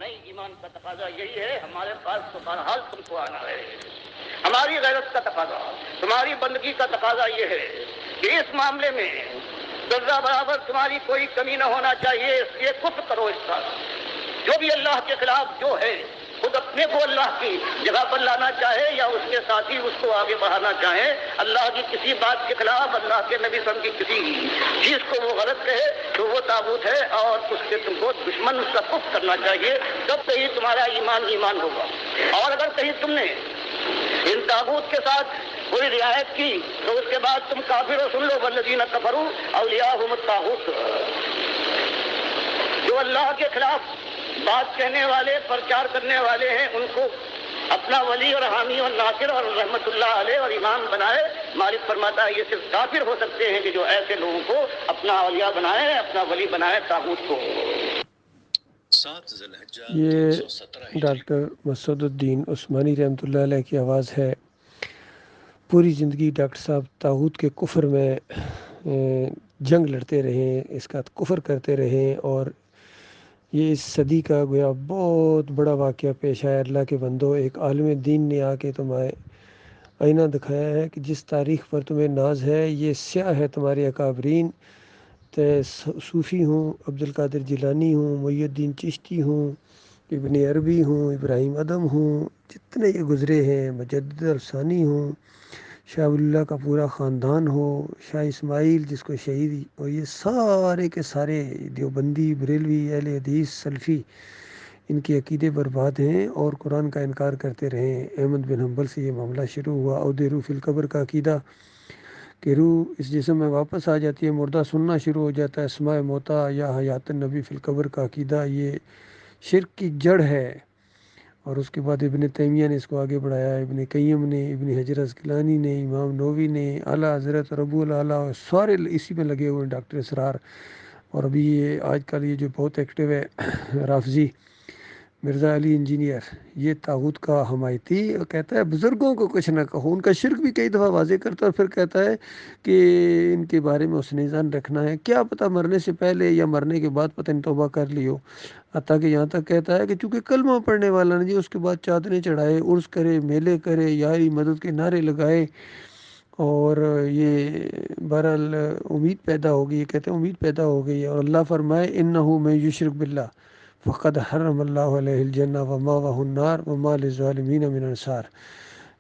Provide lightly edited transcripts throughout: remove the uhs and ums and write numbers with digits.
نہیں، ایمان کا تقاضا یہی ہے ہمارے پاس تو بہرحال تم کو آنا ہے. ہماری غیرت کا تقاضا، تمہاری بندگی کا تقاضا یہ ہے کہ اس معاملے میں ذرہ برابر تمہاری کوئی کمی نہ ہونا چاہیے. اس لیے کفر کرو اس کا، جو بھی اللہ کے خلاف جو ہے، خود اپنے کو اللہ کی جگہ پر لانا چاہے یا اس کے ساتھی اس کو آگے بڑھانا چاہے، اللہ کی کسی بات کے خلاف، اللہ کے نبی صلی اللہ علیہ وسلم کی کسی چیز کو وہ غلط کہے تو وہ طاغوت ہے اور اس سے تم کو دشمن اس کا کفر کرنا چاہیے. تب کہیں تمہارا ایمان ہوگا. اور اگر کہیں تم نے ان طاغوت کے ساتھ کوئی رعایت کی تو اس کے بعد تم کافر ہو. سن لو، والذین کفروا اولیاءہم الطاغوت. جو اللہ کے خلاف بات کہنے والے، پرچار کرنے والے ہیں، ان کو اپنا ولی اور حامی اور ناصر اور رحمت اللہ علیہ اور امام بنائے. مالک فرماتا ہے یہ صرف کافر ہو سکتے ہیں کہ جو ایسے لوگوں کو اپنا اولیاء بنائے، اپنا ولی بنائے طاغوت کو. یہ ڈاکٹر مسعود الدین عثمانی رحمۃ اللہ علیہ کی آواز ہے. پوری زندگی ڈاکٹر صاحب طاغوت کے کفر میں جنگ لڑتے رہیں، اس کا کفر کرتے رہیں، اور یہ اس صدی کا گویا بہت بڑا واقعہ پیش آیا. اللہ کے بندو، ایک عالم دین نے آ کے تمہیں آئینہ دکھایا ہے کہ جس تاریخ پر تمہیں ناز ہے یہ سیاہ ہے تمہارے اکابرین. صوفی ہوں، عبدالقادر جیلانی ہوں، محی الدین چشتی ہوں، ابن عربی ہوں، ابراہیم ادم ہوں، جتنے یہ گزرے ہیں، مجدد الثانی ہوں، شاہ ولی اللہ کا پورا خاندان ہو، شاہ اسماعیل جس کو شہید، اور یہ سارے کے سارے دیوبندی، بریلوی، اہل حدیث، سلفی، ان کے عقیدے برباد ہیں اور قرآن کا انکار کرتے رہے. احمد بن حنبل سے یہ معاملہ شروع ہوا. عود روح فی القبر کا عقیدہ کہ روح اس جسم میں واپس آ جاتی ہے، مردہ سننا شروع ہو جاتا ہے. اسماء موتا یا حیات النبی فی القبر کا عقیدہ یہ شرک کی جڑ ہے. اور اس کے بعد ابن تیمیہ نے اس کو آگے بڑھایا، ابن قیم نے، ابن حجر عسقلانی نے، امام نووی نے، اعلیٰ حضرت ربو الاعلیٰ، سارے اسی میں لگے ہوئے ہیں. ڈاکٹر اسرار، اور ابھی یہ آج کل یہ جو بہت ایکٹیو ہے رافضی مرزا علی انجینئر، یہ طاغوت کا حمایتی، کہتا ہے بزرگوں کو کچھ نہ کہو. ان کا شرک بھی کئی دفعہ واضح کرتا ہے، اور پھر کہتا ہے کہ ان کے بارے میں حسن ظن رکھنا ہے. کیا پتہ مرنے سے پہلے یا مرنے کے بعد پتہ نہیں توبہ کر لی ہو. حتیٰ کہ یہاں تک کہتا ہے کہ چونکہ کلمہ پڑھنے والا نہیں، اس کے بعد چادریں چڑھائے، عرس کرے، میلے کرے، یاری مدد کے نعرے لگائے، اور یہ بہرحال امید پیدا ہوگی. یہ کہتے ہیں امید پیدا ہو گئی. اور اللہ فرمائے انہو من یشرک باللہ فقد حرم اللہ علیہ الجنہ ومأوہ النار وما للظالمین من انصار،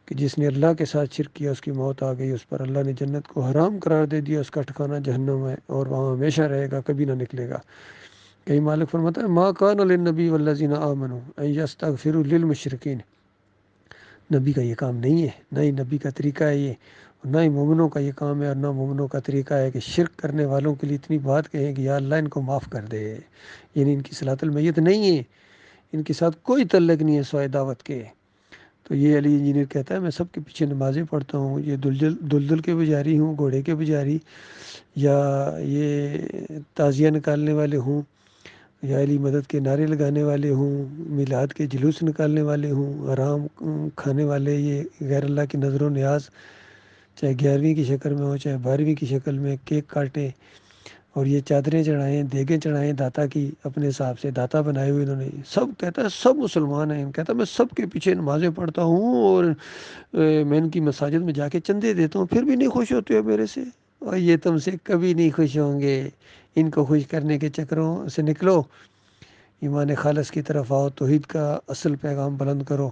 کہ جس نے اللہ کے ساتھ شرک کیا اس کی موت آ گئی، اس پر اللہ نے جنت کو حرام قرار دے دیا، اس کا ٹھکانہ جہنم ہے اور وہاں ہمیشہ رہے گا، کبھی نہ نکلے گا. کہیں مالک فرماتا ہے ما کان للنبی والذین آمنوا ان یستغفروا للمشرکین. نبی کا یہ کام نہیں ہے، نہ ہی نبی کا طریقہ ہے یہ، نہ ہی مومنوں کا یہ کام ہے، اور نہ مومنوں کا طریقہ ہے کہ شرک کرنے والوں کے لیے اتنی بات کہیں کہ یا اللہ ان کو معاف کر دے. یعنی ان کی صلاۃ المیت نہیں ہے، ان کے ساتھ کوئی تعلق نہیں ہے سوائے دعوت کے. تو یہ علی انجینئر کہتا ہے میں سب کے پیچھے نمازیں پڑھتا ہوں، یہ دلدل کے پجاری ہوں، گھوڑے کے پجاری، یا یہ تعزیہ نکالنے والے ہوں، یا علی مدد کے نعرے لگانے والے ہوں، میلاد کے جلوس نکالنے والے ہوں، حرام کھانے والے، یہ غیر اللہ کی نظر و نیاز چاہے 11ویں کی شکل میں ہو چاہے 12ویں کی شکل میں، کیک کاٹیں اور یہ چادریں چڑھائیں، دیگیں چڑھائیں داتا کی، اپنے حساب سے داتا بنائے ہوئے انہوں نے. سب کہتا ہے سب مسلمان ہیں. کہتا ہے میں سب کے پیچھے نمازیں پڑھتا ہوں اور میں ان کی مساجد میں جا کے چندے دیتا ہوں، پھر بھی نہیں خوش ہوتے ہو میرے سے، اور یہ تم سے کبھی نہیں خوش ہوں گے. ان کو خوش کرنے کے چکروں سے نکلو، ایمان خالص کی طرف آؤ، توحید کا اصل پیغام بلند کرو،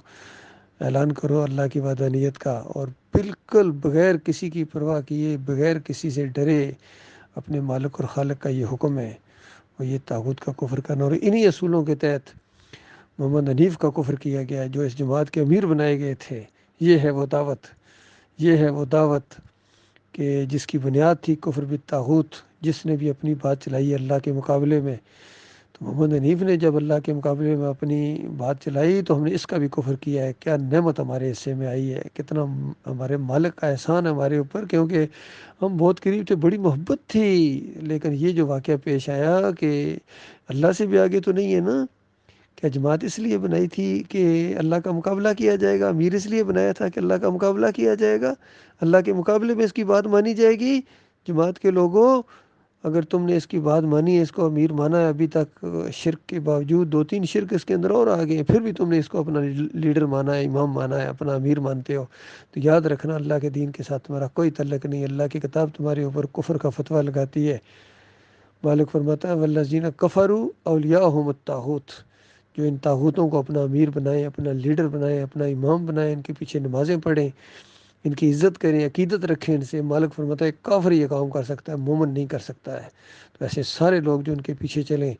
اعلان کرو اللہ کی وحدانیت کا، اور بالکل بغیر کسی کی پرواہ کیے، بغیر کسی سے ڈرے اپنے مالک اور خالق کا یہ حکم ہے، اور یہ طاغوت کا کفر کرنا. اور انہی اصولوں کے تحت محمد حنیف کا کفر کیا گیا جو اس جماعت کے امیر بنائے گئے تھے. یہ ہے وہ دعوت، یہ ہے وہ دعوت کہ جس کی بنیاد تھی کفر بالطاغوت. جس نے بھی اپنی بات چلائی اللہ کے مقابلے میں، تو محمد حنیف نے جب اللہ کے مقابلے میں اپنی بات چلائی تو ہم نے اس کا بھی کفر کیا ہے. کیا نعمت ہمارے حصے میں آئی ہے، کتنا ہمارے مالک کا احسان ہے ہمارے اوپر، کیونکہ ہم بہت قریب تھے، بڑی محبت تھی. لیکن یہ جو واقعہ پیش آیا کہ اللہ سے بھی آگے تو نہیں ہے نا. کیا جماعت اس لیے بنائی تھی کہ اللہ کا مقابلہ کیا جائے گا؟ امیر اس لیے بنایا تھا کہ اللہ کا مقابلہ کیا جائے گا، اللہ کے مقابلے میں اس کی بات مانی جائے گی؟ جماعت کے لوگوں، اگر تم نے اس کی بات مانی ہے، اس کو امیر مانا ہے، ابھی تک شرک کے باوجود 2-3 شرک اس کے اندر اور آ گئے ہیں، پھر بھی تم نے اس کو اپنا لیڈر مانا ہے، امام مانا ہے، اپنا امیر مانتے ہو، تو یاد رکھنا اللہ کے دین کے ساتھ تمہارا کوئی تعلق نہیں. اللہ کی کتاب تمہارے اوپر کفر کا فتویٰ لگاتی ہے. مالک فرماتا ہے والذین کفروا اولیاءہم الطاغوت، جو ان طاغوتوں کو اپنا امیر بنائیں، اپنا لیڈر بنائیں، اپنا امام بنائیں، ان کے پیچھے نمازیں پڑھیں، ان کی عزت کریں، عقیدت رکھیں ان سے. مالک فرماتا ہے کافر یہ کام کر سکتا ہے، مومن نہیں کر سکتا ہے. تو ایسے سارے لوگ جو ان کے پیچھے چلیں،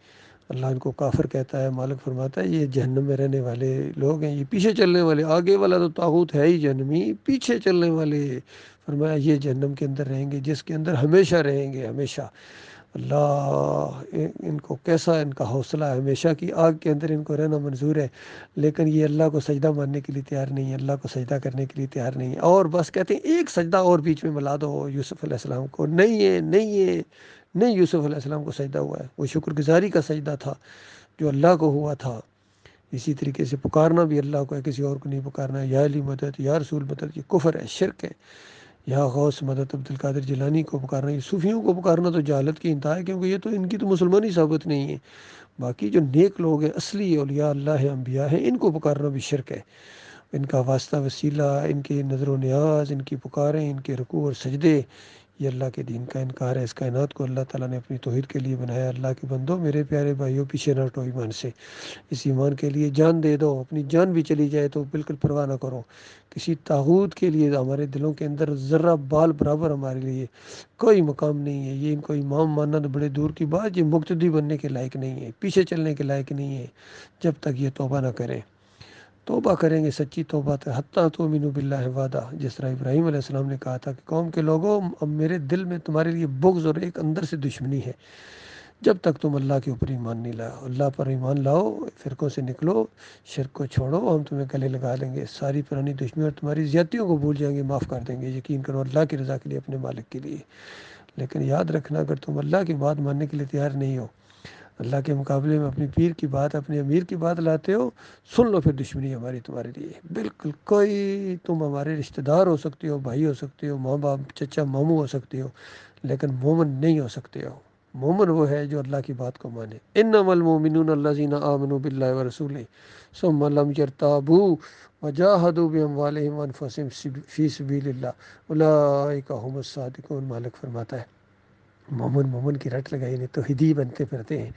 اللہ ان کو کافر کہتا ہے. مالک فرماتا ہے یہ جہنم میں رہنے والے لوگ ہیں، یہ پیچھے چلنے والے. آگے والا تو طاغوت ہے ہی جہنمی، پیچھے چلنے والے فرمایا یہ جہنم کے اندر رہیں گے، جس کے اندر ہمیشہ رہیں گے، ہمیشہ. اللہ ان کو کیسا ان کا حوصلہ ہے، ہمیشہ کی آگ کے اندر ان کو رہنا منظور ہے، لیکن یہ اللہ کو سجدہ ماننے کے لیے تیار نہیں ہے، اللہ کو سجدہ کرنے کے لیے تیار نہیں ہے. اور بس کہتے ہیں ایک سجدہ اور بیچ میں ملا دو یوسف علیہ السلام کو. نہیں ہے، نہیں ہے، نہیں یوسف علیہ السلام کو سجدہ ہوا ہے، وہ شکر گزاری کا سجدہ تھا جو اللہ کو ہوا تھا. اسی طریقے سے پکارنا بھی اللہ کو ہے، کسی اور کو نہیں پکارنا ہے. یا علی مدد، یا رسول مدد، یہ کفر ہے، شرک ہے. یا غوث مدد، عبد القادر جیلانی کو پکارنا، یہ صوفیوں کو پکارنا تو جہالت کی انتہا ہے، کیونکہ یہ تو ان کی تو مسلمانی ثابت نہیں ہے. باقی جو نیک لوگ ہیں، اصلی اولیاء اللہ ہیں، انبیاء ہیں، ان کو پکارنا بھی شرک ہے. ان کا واسطہ وسیلہ، ان کے نظر و نیاز، ان کی پکاریں، ان کے رکوع اور سجدے، یہ اللہ کے دین کا انکار ہے. اس کائنات کو اللہ تعالیٰ نے اپنی توحید کے لیے بنایا. اللہ کے بندو، میرے پیارے بھائیوں، پیچھے نہ ہٹو ایمان سے. اس ایمان کے لیے جان دے دو، اپنی جان بھی چلی جائے تو بالکل پرواہ نہ کرو. کسی طاغوت کے لیے ہمارے دلوں کے اندر ذرہ بال برابر ہمارے لیے کوئی مقام نہیں ہے. یہ ان کو امام ماننا تو بڑے دور کی بات، یہ مقتدی بننے کے لائق نہیں ہے، پیچھے چلنے کے لائق نہیں ہے، جب تک یہ توبہ نہ کریں. توبہ کریں گے سچی توبہ ہے، حتیٰ تؤمنوا باللہ وحدہ، جس طرح ابراہیم علیہ السلام نے کہا تھا کہ قوم کے لوگوں، اب میرے دل میں تمہارے لیے بغض اور ایک اندر سے دشمنی ہے، جب تک تم اللہ کے اوپر ایمان نہیں لاؤ. اللہ پر ایمان لاؤ، فرقوں سے نکلو، شرک کو چھوڑو، ہم تمہیں گلے لگا لیں گے. ساری پرانی دشمنی اور تمہاری زیادتیوں کو بھول جائیں گے، معاف کر دیں گے. یقین کرو اللہ کی رضا کے لیے، اپنے مالک کے لیے. لیکن یاد رکھنا، اگر تم اللہ کی بات ماننے کے لیے تیار نہیں ہو، اللہ کے مقابلے میں اپنی پیر کی بات، اپنے امیر کی بات لاتے ہو، سن لو پھر دشمنی ہماری تمہارے لیے. بالکل کوئی، تم ہمارے رشتہ دار ہو سکتے ہو، بھائی ہو سکتے ہو، ماں باپ چچا ماموں ہو سکتے ہو، لیکن مومن نہیں ہو سکتے ہو. مومن وہ ہے جو اللہ کی بات کو مانے. انما المؤمنون الذین آمنوا باللہ ورسولہ ثم لم یرتابوا وجاہدوا باموالہم وانفسہم فی سبیل اللہ اولئک هم الصادقون. مالک فرماتا ہے مومن کی رٹ لگائی نہیں، توحیدی بنتے پھرتے ہیں.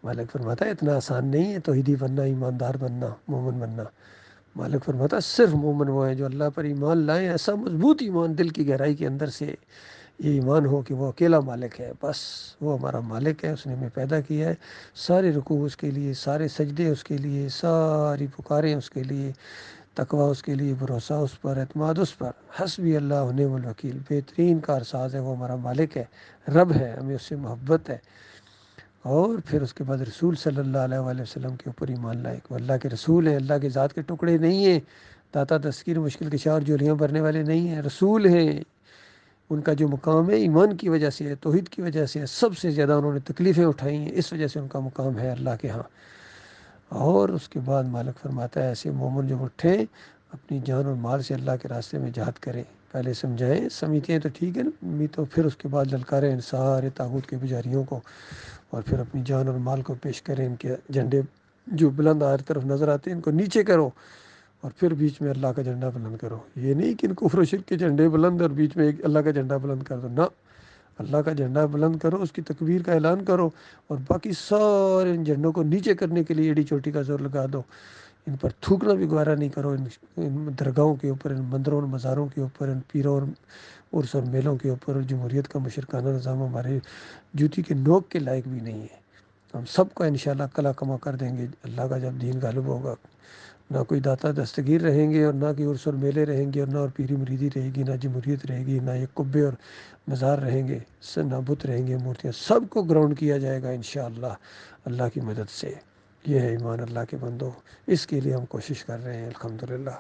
مالک فرماتا ہے اتنا آسان نہیں ہے توحیدی بننا، ایماندار بننا، مومن بننا. مالک فرماتا ہے صرف مومن وہ ہیں جو اللہ پر ایمان لائیں، ایسا مضبوط ایمان دل کی گہرائی کے اندر سے یہ ایمان ہو کہ وہ اکیلا مالک ہے، بس وہ ہمارا مالک ہے، اس نے ہمیں پیدا کیا ہے، سارے رکوع اس کے لیے، سارے سجدے اس کے لیے، ساری پکاریں اس کے لیے، تقوی اس کے لیے، بھروسہ اس پر، اعتماد اس پر. حسبی اللہ ونعم الوکیل. بہترین کارساز ہے، وہ ہمارا مالک ہے، رب ہے، ہمیں اس سے محبت ہے. اور پھر اس کے بعد رسول صلی اللہ علیہ وآلہ وسلم کے اوپر ایمان لائے کہ اللہ کے رسول ہیں، اللہ کے ذات کے ٹکڑے نہیں ہیں، داتا تذکیر مشکل کشا اور جولیاں بھرنے والے نہیں ہیں، رسول ہیں. ان کا جو مقام ہے ایمان کی وجہ سے ہے، توحید کی وجہ سے ہے. سب سے زیادہ انہوں نے تکلیفیں اٹھائی ہیں، اس وجہ سے ان کا مقام ہے اللہ کے ہاں. اور اس کے بعد مالک فرماتا ہے ایسے مومن جو اٹھیں، اپنی جان اور مال سے اللہ کے راستے میں جہاد کریں. پہلے سمجھائیں، سمجھتے ہیں تو ٹھیک ہے نا، تو پھر اس کے بعد للکاریں ان سارے طاغوت کے پجاریوں کو، اور پھر اپنی جان اور مال کو پیش کریں. ان کے جھنڈے جو بلند ہر طرف نظر آتے ہیں ان کو نیچے کرو، اور پھر بیچ میں اللہ کا جھنڈا بلند کرو. یہ نہیں کہ ان کفر و شرک کے جھنڈے بلند اور بیچ میں ایک اللہ کا جھنڈا بلند کر دو، نہ، اللہ کا جھنڈا بلند کرو، اس کی تکبیر کا اعلان کرو، اور باقی سارے ان جھنڈوں کو نیچے کرنے کے لیے ایڑی چوٹی کا زور لگا دو. ان پر تھوکنا بھی گوارا نہیں کرو، ان درگاہوں کے اوپر، ان مندروں اور مزاروں کے اوپر، ان پیروں اور عرس اور میلوں کے اوپر. جمہوریت کا مشرکانہ نظام ہمارے جوتی کے نوک کے لائق بھی نہیں ہے. ہم سب کو انشاءاللہ کلا کما کر دیں گے اللہ کا جب دین غالب ہوگا. نہ کوئی داتا دستگیر رہیں گے، اور نہ کوئی عرس اور میلے رہیں گے، اور نہ اور پیری مریدی رہے گی، نہ جمہوریت رہے گی، نہ یہ قبے اور مزار رہیں گے، نہ بت رہیں گے، مورتیاں. سب کو گراؤنڈ کیا جائے گا انشاءاللہ اللہ کی مدد سے. یہ ہے ایمان اللہ کے بندو، اس کے لیے ہم کوشش کر رہے ہیں الحمدللہ.